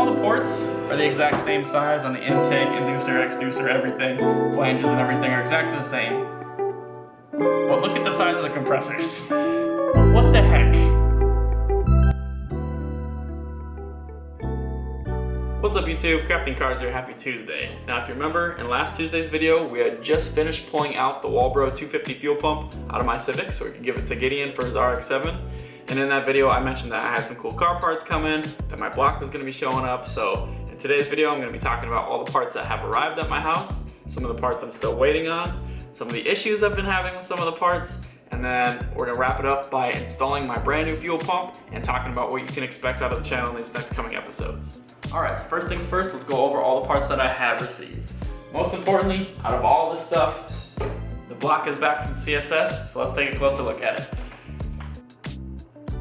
all the ports are the exact same size on the intake, inducer, exducer, everything. Flanges and everything are exactly the same. But look at the size of the compressors. What the heck? What's up YouTube? KraftingKars here, happy Tuesday. Now if you remember, in last Tuesday's video, we had just finished pulling out the Walbro 250 fuel pump out of my Civic so we could give it to Gideon for his RX-7. And in that video, I mentioned that I had some cool car parts come in, that my block was gonna be showing up. So in today's video, I'm gonna be talking about all the parts that have arrived at my house, some of the parts I'm still waiting on, some of the issues I've been having with some of the parts, and then we're gonna wrap it up by installing my brand new fuel pump and talking about what you can expect out of the channel in these next coming episodes. All right, so first things first, let's go over all the parts that I have received. Most importantly, out of all this stuff, the block is back from CSS, so let's take a closer look at it.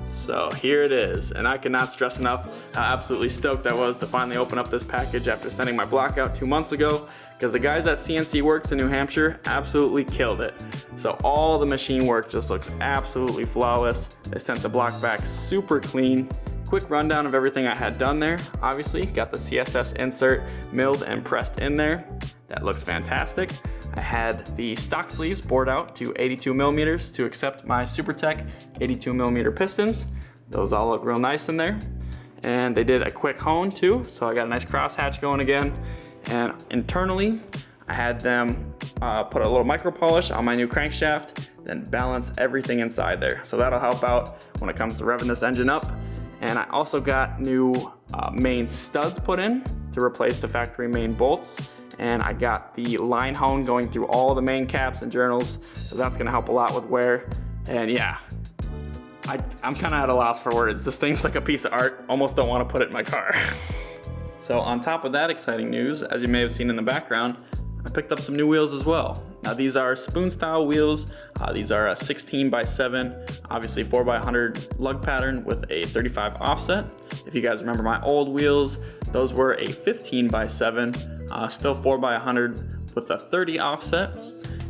So here it is, and I cannot stress enough how absolutely stoked I was to finally open up this package after sending my block out 2 months ago, because the guys at CNC Works in New Hampshire absolutely killed it. So all the machine work just looks absolutely flawless. They sent the block back super clean. Quick rundown of everything I had done there. Obviously, got the CSS insert milled and pressed in there. That looks fantastic. I had the stock sleeves bored out to 82 millimeters to accept my SuperTech 82 millimeter pistons. Those all look real nice in there. And they did a quick hone too, so I got a nice crosshatch going again. And internally, I had them put a little micro polish on my new crankshaft, then balance everything inside there. So that'll help out when it comes to revving this engine up. And I also got new main studs put in to replace the factory main bolts. And I got the line hone going through all the main caps and journals. So that's gonna help a lot with wear. And yeah, I'm kinda at a loss for words. This thing's like a piece of art. Almost don't wanna put it in my car. So on top of that exciting news, as you may have seen in the background, I picked up some new wheels as well. Now these are spoon style wheels. These are a 16x7, obviously 4x100 lug pattern with a 35 offset. If you guys remember my old wheels, those were a 15x7, still 4x100 with a 30 offset.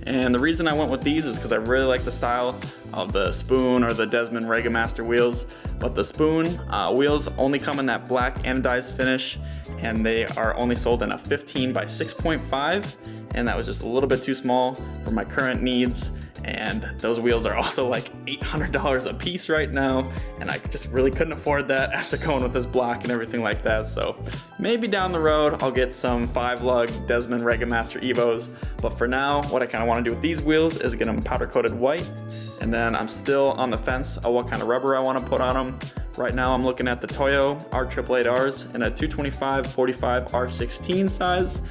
And the reason I went with these is because I really like the style of the Spoon or the Desmond Regamaster wheels. But the Spoon wheels only come in that black anodized finish, and they are only sold in a 15x6.5, and that was just a little bit too small for my current needs. And those wheels are also like $800 a piece right now, and I just really couldn't afford that after going with this block and everything like that. So maybe down the road I'll get some 5-lug Desmond Regamaster Evos, but for now what I kind of want to do with these wheels is get them powder coated white, and then I'm still on the fence of what kind of rubber I want to put on them. Right now I'm looking at the Toyo R888Rs in a 225/45 R16 size.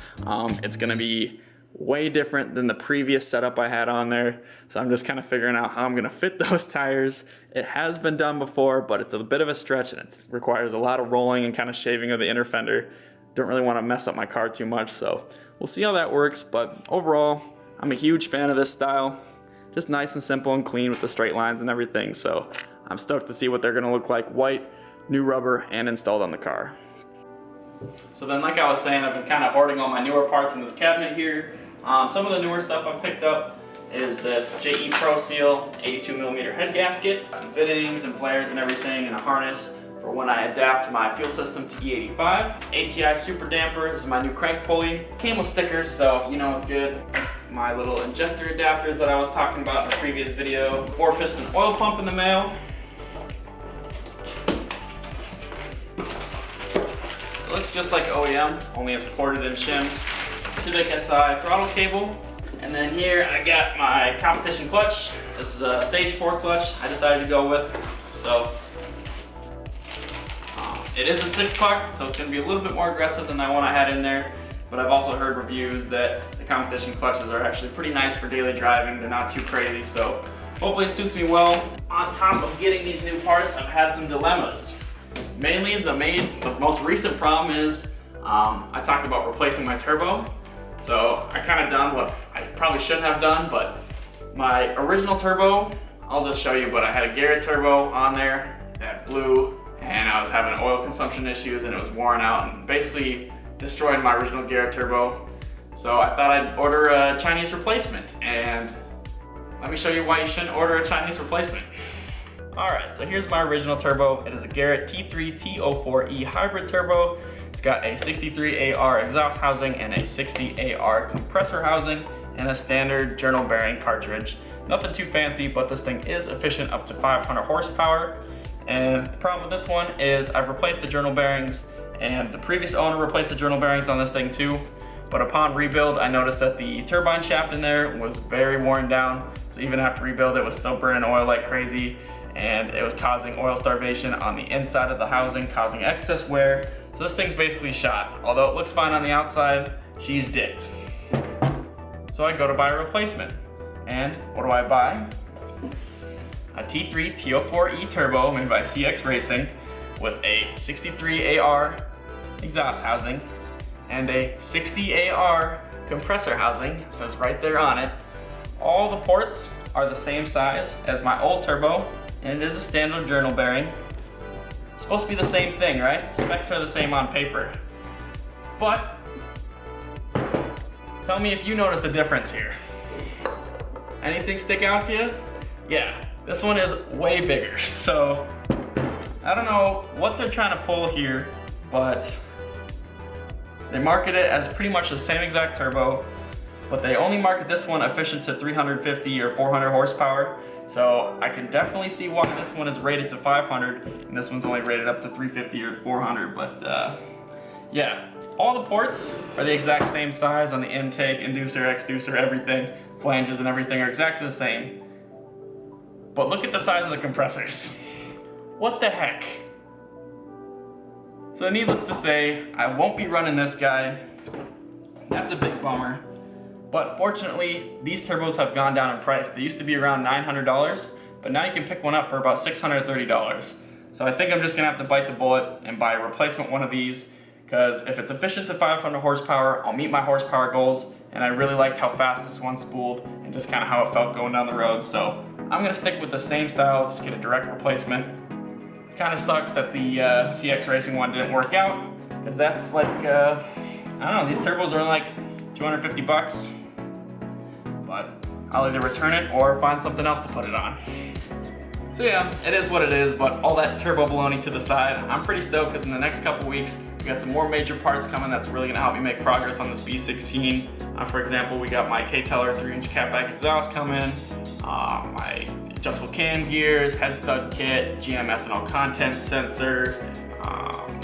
It's gonna be way different than the previous setup I had on there. So I'm just kind of figuring out how I'm gonna fit those tires. It has been done before, but it's a bit of a stretch and it requires a lot of rolling and kind of shaving of the inner fender. Don't really want to mess up my car too much, so we'll see how that works. But overall, I'm a huge fan of this style. Just nice and simple and clean with the straight lines and everything. So I'm stoked to see what they're gonna look like white, new rubber, and installed on the car. So then, like I was saying, I've been kind of hoarding all my newer parts in this cabinet here. Some of the newer stuff I picked up is this JE proseal 82 millimeter head gasket, some fittings and flares and everything, and a harness for when I adapt my fuel system to E85. ATI Super Dampener, this is my new crank pulley. Came with stickers, so you know it's good. My little injector adapters that I was talking about in a previous video. 4-piston oil pump in the mail. It looks just like OEM, only it's ported and shimmed. Civic SI throttle cable. And then here I got my competition clutch. This is a stage 4 clutch I decided to go with. So it is a 6-puck, so it's going to be a little bit more aggressive than that one I had in there. But I've also heard reviews that the competition clutches are actually pretty nice for daily driving. They're not too crazy, so hopefully it suits me well. On top of getting these new parts, I've had some dilemmas. Mainly the most recent problem is I talked about replacing my turbo. So I kind of done what I probably shouldn't have done, but my original turbo, I'll just show you, but I had a Garret Turbo on there that blew, and I was having oil consumption issues and it was worn out and basically destroyed my original Garret Turbo. So I thought I'd order a Chinese replacement, and let me show you why you shouldn't order a Chinese replacement. Alright, so here's my original turbo. It is a Garret T3 T04E hybrid turbo. It's It's got a 63AR exhaust housing and a 60AR compressor housing and a standard journal bearing cartridge. Nothing too fancy, but this thing is efficient up to 500 horsepower. And the problem with this one is I've replaced the journal bearings, and the previous owner replaced the journal bearings on this thing too. But upon rebuild, I noticed that the turbine shaft in there was very worn down. So even after rebuild, it was still burning oil like crazy, and it was causing oil starvation on the inside of the housing, causing excess wear. So this thing's basically shot. Although it looks fine on the outside, she's dipped. So I go to buy a replacement. And what do I buy? A T3 T04E Turbo made by CXRacing with a 63AR exhaust housing and a 60AR compressor housing. It says right there on it. All the ports are the same size as my old turbo, and it is a standard journal bearing. It's supposed to be the same thing, right? Specs are the same on paper. But tell me if you notice a difference here. Anything stick out to you? Yeah, this one is way bigger. So I don't know what they're trying to pull here, but they market it as pretty much the same exact turbo, but they only market this one efficient to 350 or 400 horsepower. So I can definitely see why this one is rated to 500 and this one's only rated up to 350 or 400. But yeah, all the ports are the exact same size on the intake, inducer, exducer, everything. Flanges and everything are exactly the same. But look at the size of the compressors. What the heck? So needless to say, I won't be running this guy. That's a big bummer. But fortunately, these turbos have gone down in price. They used to be around $900, but now you can pick one up for about $630. So I think I'm just gonna have to bite the bullet and buy a replacement one of these, because if it's efficient to 500 horsepower, I'll meet my horsepower goals, and I really liked how fast this one spooled and just kind of how it felt going down the road. So I'm gonna stick with the same style, just get a direct replacement. Kind of sucks that the CXRacing one didn't work out, because that's like, I don't know, these turbos are like 250 bucks, but I'll either return it or find something else to put it on. So yeah, it is what it is, but all that turbo baloney to the side, I'm pretty stoked because in the next couple weeks, we got some more major parts coming that's really gonna help me make progress on this B16. For example, we got my K-Teller 3-inch catback exhaust coming, my adjustable cam gears, head stud kit, GM ethanol content sensor,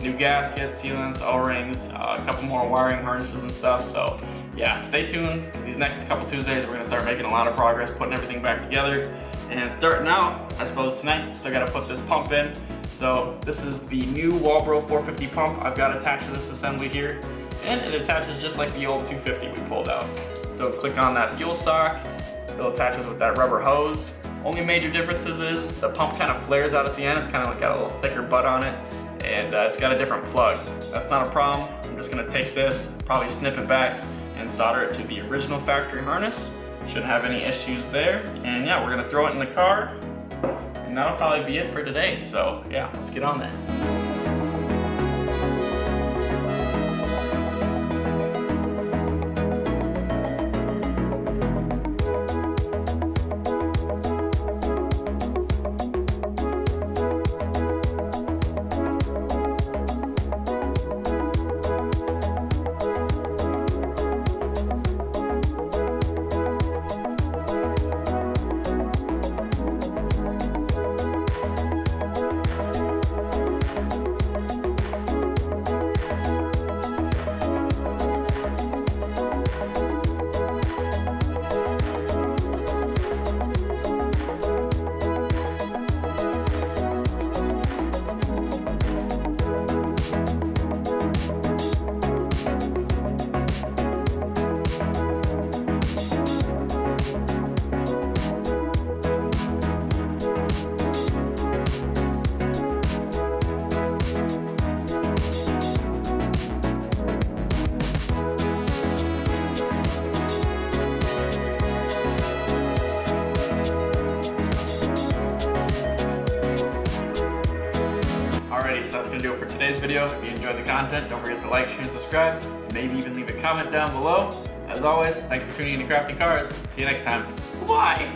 new gaskets, sealants, O-rings, a couple more wiring harnesses and stuff. So yeah, stay tuned. These next couple Tuesdays, we're gonna start making a lot of progress, putting everything back together. And starting out, I suppose tonight, still gotta put this pump in. So this is the new Walbro 450 pump I've got attached to this assembly here. And it attaches just like the old 250 we pulled out. Still click on that fuel sock, still attaches with that rubber hose. Only major differences is the pump kind of flares out at the end. It's kind of like got a little thicker butt on it, and it's got a different plug. That's not a problem. I'm just gonna take this, probably snip it back, and solder it to the original factory harness. Shouldn't have any issues there. And yeah, we're gonna throw it in the car, and that'll probably be it for today. So yeah, let's get on that. So that's gonna do it for today's video. If you enjoyed the content, don't forget to like, share, and subscribe. Maybe even leave a comment down below. As always, thanks for tuning in to KraftingKars. See you next time. Bye.